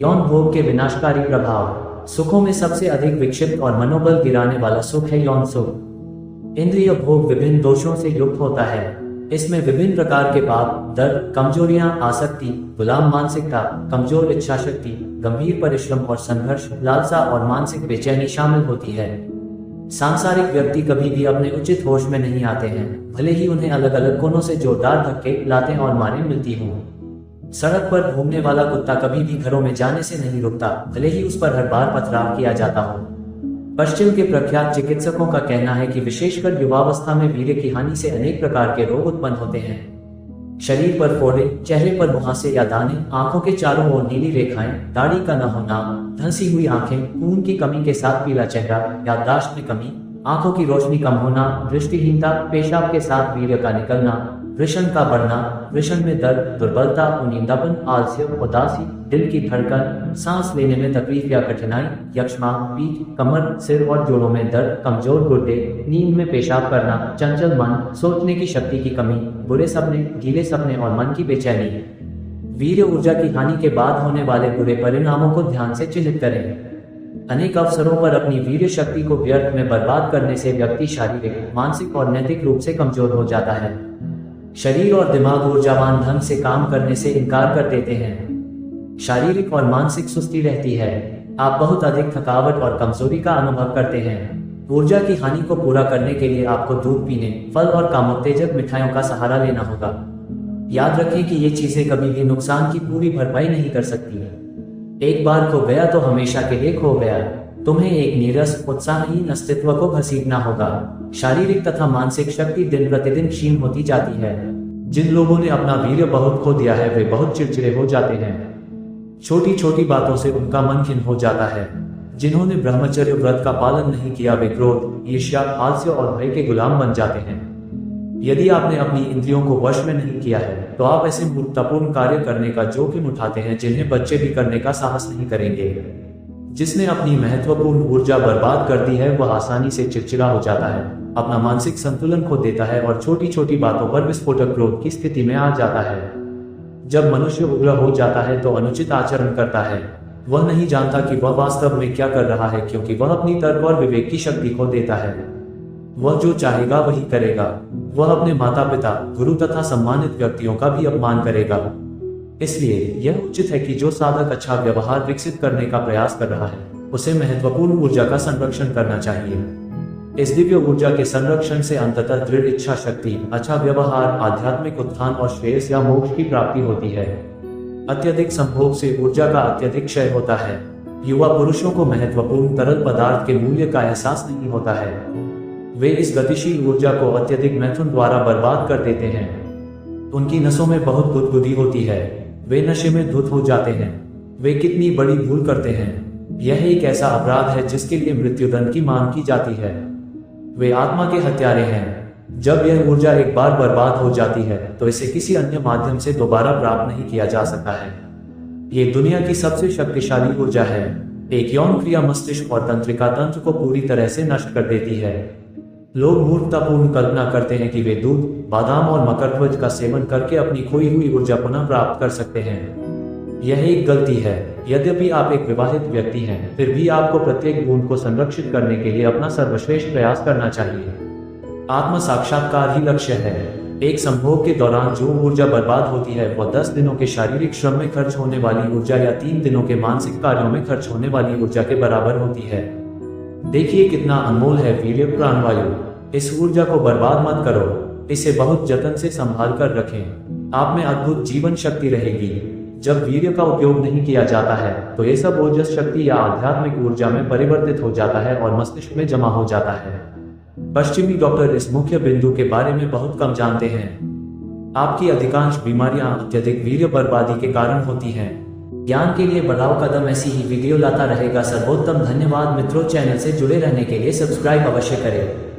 यौन भोग के विनाशकारी प्रभाव। सुखों में सबसे अधिक विक्षिप्त और मनोबल गिराने वाला सुख है यौन सुख। इंद्रिय भोग विभिन्न दोषों से युक्त होता है। इसमें विभिन्न प्रकार के पाप, दर्द, कमजोरियां, आसक्ति, गुलाम मानसिकता, कमजोर इच्छा शक्ति, गंभीर परिश्रम और संघर्ष, लालसा और मानसिक बेचैनी शामिल होती है। सांसारिक व्यक्ति कभी भी अपने उचित होश में नहीं आते हैं, भले ही उन्हें अलग अलग कोनों से जोरदार धक्के, लातें और मारें मिलती हों। सड़क पर घूमने वाला कुत्ता कभी भी घरों में जाने से नहीं रुकता, भले ही उस पर हर बार पथराव किया जाता हो। पश्चिम के प्रख्यात चिकित्सकों का कहना है कि विशेषकर युवावस्था में वीर्य की हानि से अनेक प्रकार के रोग उत्पन्न होते हैं। शरीर पर फोड़े, चेहरे पर मुहासे या दाने, आंखों के चारों ओर नीली रेखाएं, दाढ़ी का न होना, धंसी हुई आंखें, खून की कमी के साथ पीला चेहरा, याददाश्त में कमी, आंखों की रोशनी कम होना, दृष्टिहीनता, पेशाब के साथ वीर्य का निकलना, वृषण का बढ़ना, वृषण में दर्द, दुर्बलता, उनींदापन, आलस्य, उदासी, दिल की धड़कन, सांस लेने में तकलीफ या कठिनाई, यक्ष्मा, पीठ, कमर, सिर और जोड़ों में दर्द, कमजोर गुर्दे, नींद में पेशाब करना, चंचल मन, सोचने की शक्ति की कमी, बुरे सपने, गीले सपने और मन की बेचैनी। वीर्य ऊर्जा की हानि के बाद होने वाले बुरे परिणामों को ध्यान से चिन्हित करें। अनेक अवसरों पर अपनी वीर्य शक्ति को व्यर्थ में बर्बाद करने से व्यक्ति शारीरिक, मानसिक और नैतिक रूप से कमजोर हो जाता है। शरीर और दिमाग ऊर्जावान ढंग से काम करने से इनकार कर देते हैं। शारीरिक और मानसिक सुस्ती रहती है। आप बहुत अधिक थकावट और कमजोरी का अनुभव करते हैं। ऊर्जा की हानि को पूरा करने के लिए आपको दूध पीने, फल और कामोत्तेजक मिठाइयों का सहारा लेना होगा। याद रखें कि ये चीजें कभी भी नुकसान की पूरी भरपाई नहीं कर सकती। एक बार खो गया तो हमेशा के लिए खो गया। तुम्हें एक नीरस, उत्साहहीन अस्तित्व को घसीटना होगा। शारीरिक तथा मानसिक शक्ति दिन प्रतिदिन क्षीण होती जाती है। जिन लोगों ने अपना वीर्य बहुत खो दिया है वे बहुत चिड़चिड़े हो जाते हैं। छोटी छोटी बातों से उनका मन खिन्न हो जाता है। जिन्होंने ब्रह्मचर्य व्रत का पालन नहीं किया वे क्रोध, ईर्ष्या, आलस्य और भय के गुलाम बन जाते हैं। यदि आपने अपनी इंद्रियों को वश में नहीं किया है तो आप ऐसे मूर्खतापूर्ण कार्य करने का जोखिम उठाते हैं जिन्हें बच्चे भी करने का साहस नहीं करेंगे। जिसने अपनी महत्वपूर्ण ऊर्जा बर्बाद कर दी है वह आसानी से चिड़चिड़ा हो जाता है, अपना मानसिक संतुलन खो देता है और छोटी छोटी बातों पर विस्फोटक क्रोध की स्थिति में आ जाता है। जब मनुष्य उग्र हो जाता है तो अनुचित आचरण करता है। वह नहीं जानता कि वह वास्तव में क्या कर रहा है, क्योंकि वह अपनी तर्क और विवेक की शक्ति खो देता है। वह जो चाहेगा वही करेगा। वह अपने माता पिता, गुरु तथा सम्मानित व्यक्तियों का भी अपमान करेगा। इसलिए यह उचित है कि जो साधक अच्छा व्यवहार विकसित करने का प्रयास कर रहा है उसे महत्वपूर्ण ऊर्जा का संरक्षण करना चाहिए। इस दिव्य ऊर्जा के संरक्षण से अंततः दृढ़ इच्छा शक्ति, अच्छा व्यवहार, आध्यात्मिक उत्थान और श्रेयस या मोक्ष की प्राप्ति होती है। अत्यधिक संभोग से ऊर्जा का अत्यधिक क्षय होता है। युवा पुरुषों को महत्वपूर्ण तरल पदार्थ के मूल्य का एहसास नहीं होता है। वे इस गतिशील ऊर्जा को अत्यधिक मैथुन द्वारा बर्बाद कर देते हैं। उनकी नसों में बहुत गुदगुदी होती है। वे नशे में धुत हो जाते हैं। वे कितनी बड़ी भूल करते हैं। यह एक ऐसा अपराध है जिसके लिए मृत्युदंड की मांग की जाती है। वे आत्मा के हत्यारे हैं। जब यह ऊर्जा एक बार बर्बाद हो जाती है तो इसे किसी अन्य माध्यम से दोबारा प्राप्त नहीं किया जा सकता है। ये दुनिया की सबसे शक्तिशाली ऊर्जा है। एक यौन क्रिया मस्तिष्क और तंत्रिका तंत्र को पूरी तरह से नष्ट कर देती है। लोग मूर्खतापूर्ण कल्पना करते हैं कि वे दूध, बादाम और मकरध्वज का सेवन करके अपनी खोई हुई ऊर्जा पुनः प्राप्त कर सकते हैं। यह एक गलती है। यद्यपि आप एक विवाहित व्यक्ति हैं, फिर भी आपको प्रत्येक बूंद को संरक्षित करने के लिए अपना सर्वश्रेष्ठ प्रयास करना चाहिए। आत्म साक्षात्कार ही लक्ष्य है। एक संभोग के दौरान जो ऊर्जा बर्बाद होती है वह 10 दिनों के शारीरिक श्रम में खर्च होने वाली ऊर्जा या 3 दिनों के मानसिक कार्यों में खर्च होने वाली ऊर्जा के बराबर होती है। देखिए कितना अनमोल है वीर्य प्राणवायु। इस ऊर्जा को बर्बाद मत करो। इसे बहुत जतन से संभाल कर रखें। आप में अद्भुत जीवन शक्ति रहेगी। जब वीर्य का उपयोग नहीं किया जाता है तो ये सब ओजस शक्ति या आध्यात्मिक ऊर्जा में परिवर्तित हो जाता है और मस्तिष्क में जमा हो जाता है। पश्चिमी डॉक्टर इस मुख्य बिंदु के बारे में बहुत कम जानते हैं। आपकी अधिकांश बीमारियां अत्यधिक वीर्य बर्बादी के कारण होती हैं। ज्ञान के लिए बढ़ाओ कदम ऐसी ही वीडियो लाता रहेगा सर्वोत्तम। धन्यवाद मित्रों, चैनल से जुड़े रहने के लिए सब्सक्राइब अवश्य करें।